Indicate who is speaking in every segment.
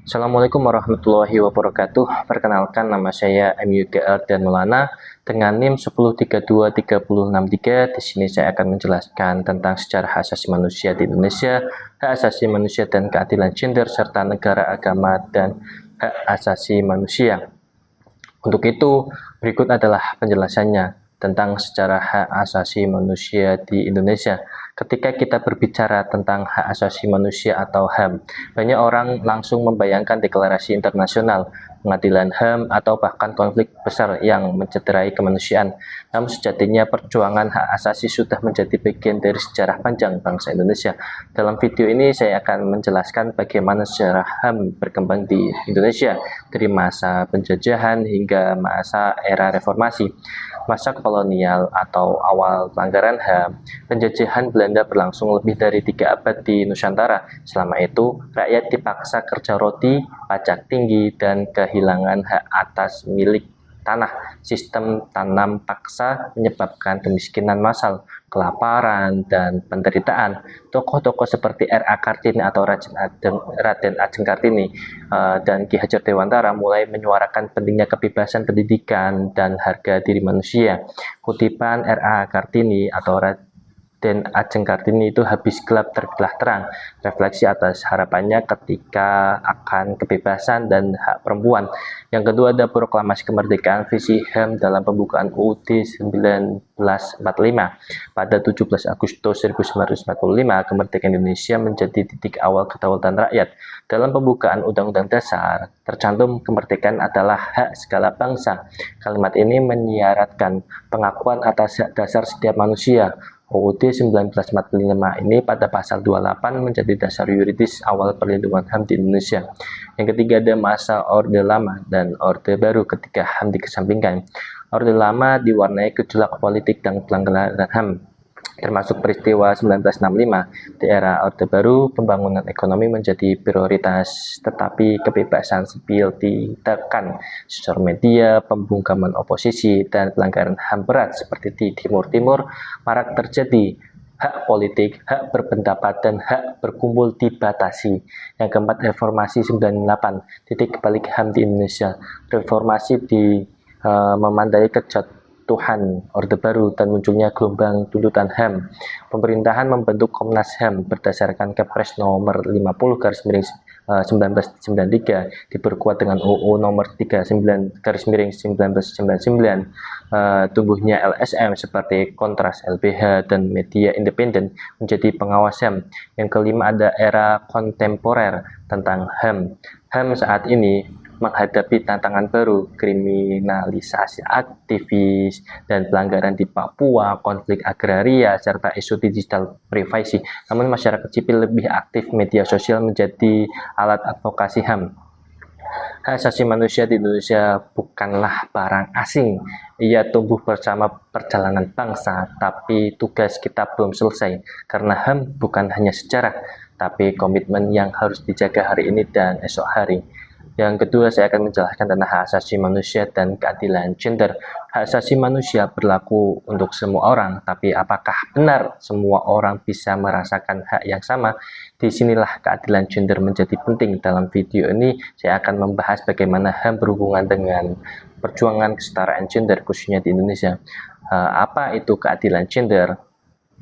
Speaker 1: Assalamualaikum warahmatullahi wabarakatuh. Perkenalkan, nama saya MYGR dan Maulana dengan NIM 10323063. Di sini saya akan menjelaskan tentang sejarah hak asasi manusia di Indonesia, hak asasi manusia dan keadilan gender, serta negara, agama, dan hak asasi manusia. Untuk itu, berikut adalah penjelasannya tentang sejarah hak asasi manusia di Indonesia. Ketika kita berbicara tentang hak asasi manusia atau HAM, banyak orang langsung membayangkan deklarasi internasional, pengadilan HAM, atau bahkan konflik besar yang mencederai kemanusiaan. Namun sejatinya perjuangan hak asasi sudah menjadi bagian dari sejarah panjang bangsa Indonesia. Dalam video ini saya akan menjelaskan bagaimana sejarah HAM berkembang di Indonesia dari masa penjajahan hingga masa era reformasi. Masa kolonial atau awal pelanggaran HAM, penjajahan Belanda berlangsung lebih dari 3 abad di Nusantara. Selama itu, rakyat dipaksa kerja roti, pajak tinggi, dan kehilangan hak atas milik tanah. Sistem tanam paksa menyebabkan kemiskinan massal, kelaparan, dan penderitaan. Tokoh-tokoh seperti R.A. Kartini atau Raden Ajeng Kartini dan Ki Hajar Dewantara mulai menyuarakan pentingnya kebebasan pendidikan dan harga diri manusia. Kutipan R.A. Kartini atau Raden Ajeng Kartini itu habis gelap terbelah terang, refleksi atas harapannya ketika akan kebebasan dan hak perempuan. Yang kedua ada proklamasi kemerdekaan, visi HAM dalam pembukaan UUD 1945. Pada 17 Agustus 1945, kemerdekaan Indonesia menjadi titik awal kedaulatan rakyat. Dalam pembukaan Undang-Undang Dasar, tercantum kemerdekaan adalah hak segala bangsa. Kalimat ini menyiaratkan pengakuan atas hak dasar setiap manusia. UUD 1945 ini pada pasal 28 menjadi dasar yuridis awal perlindungan HAM di Indonesia. Yang ketiga ada masa Orde Lama dan Orde Baru ketika HAM dikesampingkan. Orde Lama diwarnai gejolak politik dan pelanggaran HAM, termasuk peristiwa 1965. Di era Orde Baru, pembangunan ekonomi menjadi prioritas, tetapi kebebasan sipil ditekan. Sosial media, pembungkaman oposisi, dan pelanggaran HAM berat seperti di Timur Timur marak terjadi. Hak politik, hak berpendapat, dan hak berkumpul dibatasi. Yang keempat, reformasi 98, titik balik HAM di Indonesia. Reformasi memandai kejatuhan Orde Baru dan munculnya gelombang tuntutan HAM. Pemerintahan membentuk Komnas HAM berdasarkan Kepres nomor 50/1993, diperkuat dengan UU nomor 39/1999. Tumbuhnya LSM seperti Kontras, LBH, dan media independen menjadi pengawas HAM. Yang kelima ada era kontemporer tentang HAM. HAM saat ini menghadapi tantangan baru, kriminalisasi aktivis dan pelanggaran di Papua, konflik agraria, serta isu digital privacy. Namun masyarakat sipil lebih aktif, media sosial menjadi alat advokasi HAM. Hak asasi manusia di Indonesia bukanlah barang asing. Ia tumbuh bersama perjalanan bangsa, tapi tugas kita belum selesai. Karena HAM bukan hanya sejarah, tapi komitmen yang harus dijaga hari ini dan esok hari. Yang kedua, saya akan menjelaskan tentang hak asasi manusia dan keadilan gender. Hak asasi manusia berlaku untuk semua orang, tapi apakah benar semua orang bisa merasakan hak yang sama? Disinilah keadilan gender menjadi penting. Dalam video ini, saya akan membahas bagaimana HAM berhubungan dengan perjuangan kesetaraan gender, khususnya di Indonesia. Apa itu keadilan gender?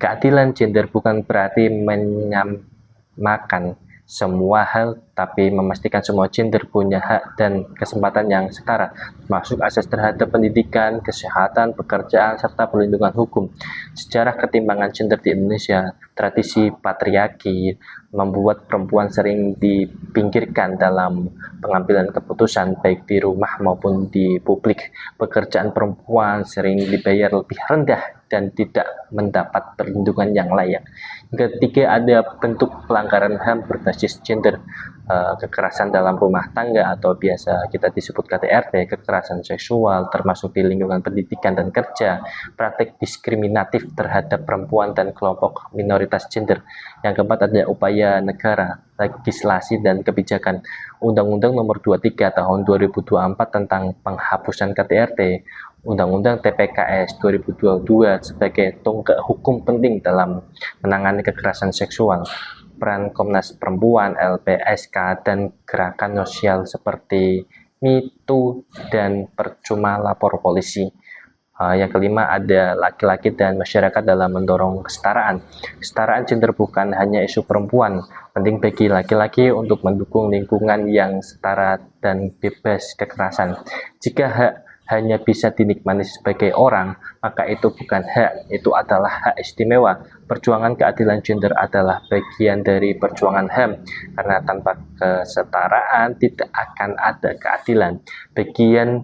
Speaker 1: Keadilan gender bukan berarti menyamakan semua hal, tapi memastikan semua gender punya hak dan kesempatan yang setara, termasuk akses terhadap pendidikan, kesehatan, pekerjaan, serta perlindungan hukum. Sejarah ketimpangan gender di Indonesia, tradisi patriarki membuat perempuan sering dipinggirkan dalam pengambilan keputusan, baik di rumah maupun di publik. Pekerjaan perempuan sering dibayar lebih rendah dan tidak mendapat perlindungan yang layak. Ketiga, ada bentuk pelanggaran HAM berbasis gender, kekerasan dalam rumah tangga atau biasa kita disebut KDRT, kekerasan seksual termasuk di lingkungan pendidikan dan kerja, praktik diskriminatif terhadap perempuan dan kelompok minoritas gender. Yang keempat ada upaya negara, legislasi dan kebijakan. Undang-Undang Nomor 23 Tahun 2024 tentang penghapusan KDRT, Undang-Undang TPKS 2022 sebagai tonggak hukum penting dalam menangani kekerasan seksual. peran Komnas Perempuan, LPSK, dan gerakan sosial seperti Me Too dan Percuma Lapor Polisi. Yang kelima, ada laki-laki dan masyarakat dalam mendorong kesetaraan. Kesetaraan gender bukan hanya isu perempuan, penting bagi laki-laki untuk mendukung lingkungan yang setara dan bebas kekerasan. Jika hak hanya bisa dinikmati sebagai orang, maka itu bukan hak, itu adalah hak istimewa. Perjuangan keadilan gender adalah bagian dari perjuangan HAM, karena tanpa kesetaraan tidak akan ada keadilan. Bagian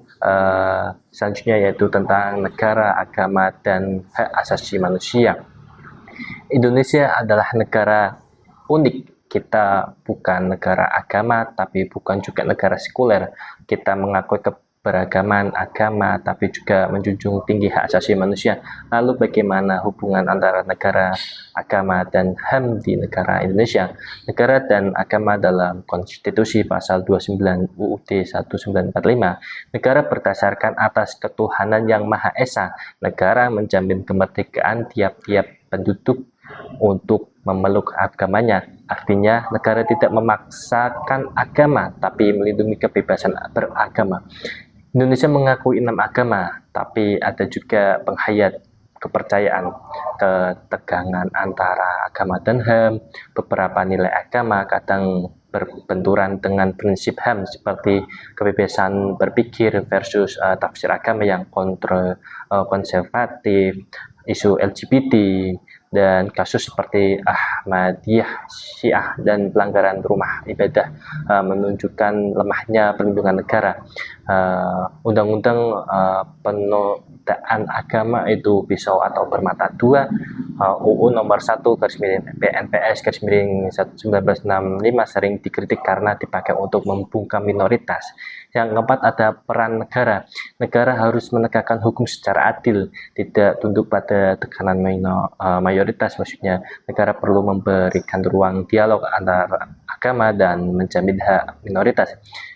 Speaker 1: selanjutnya yaitu tentang negara, agama, dan hak asasi manusia. Indonesia adalah negara unik. Kita bukan negara agama, tapi bukan juga negara sekuler. Kita mengakui keberagaman agama, tapi juga menjunjung tinggi hak asasi manusia. Lalu bagaimana hubungan antara negara, agama, dan HAM di negara Indonesia? Negara dan agama dalam Konstitusi Pasal 29 UUD 1945. Negara berdasarkan atas ketuhanan yang Maha Esa. Negara menjamin kemerdekaan tiap-tiap penduduk untuk memeluk agamanya. Artinya, negara tidak memaksakan agama, tapi melindungi kebebasan beragama. Indonesia mengakui 6 agama, tapi ada juga penghayat kepercayaan, ketegangan antara agama dan HAM. Beberapa nilai agama kadang berbenturan dengan prinsip HAM, seperti kebebasan berpikir versus tafsir agama yang konservatif, isu LGBT, dan kasus seperti Ahmadiyah, Syiah, dan pelanggaran rumah ibadah menunjukkan lemahnya perlindungan negara. Undang-undang penodaan agama itu pisau atau bermata dua. UU nomor 1 PNPS 1965 sering dikritik karena dipakai untuk membungkam minoritas. Yang keempat, ada peran negara. Negara harus menegakkan hukum secara adil, tidak tunduk pada tekanan mayoritas. Maksudnya, negara perlu memberikan ruang dialog antar agama dan menjamin hak minoritas.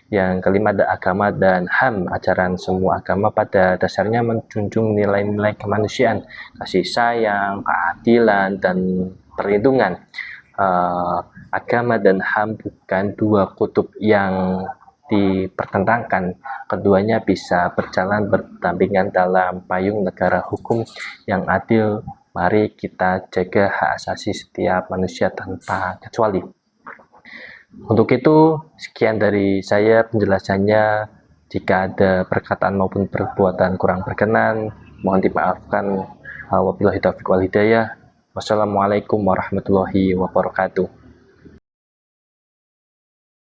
Speaker 1: Yang kelima, ada agama dan HAM. Ajaran semua agama pada dasarnya menjunjung nilai-nilai kemanusiaan, kasih sayang, keadilan, dan perlindungan. Agama dan HAM bukan dua kutub yang dipertentangkan. Keduanya bisa berjalan berdampingan dalam payung negara hukum yang adil. Mari kita jaga hak asasi setiap manusia tanpa kecuali. Untuk itu, sekian dari saya penjelasannya. Jika ada perkataan maupun perbuatan kurang berkenan, mohon dimaafkan. Wabillahi taufiq wal hidayah. Wassalamualaikum warahmatullahi wabarakatuh.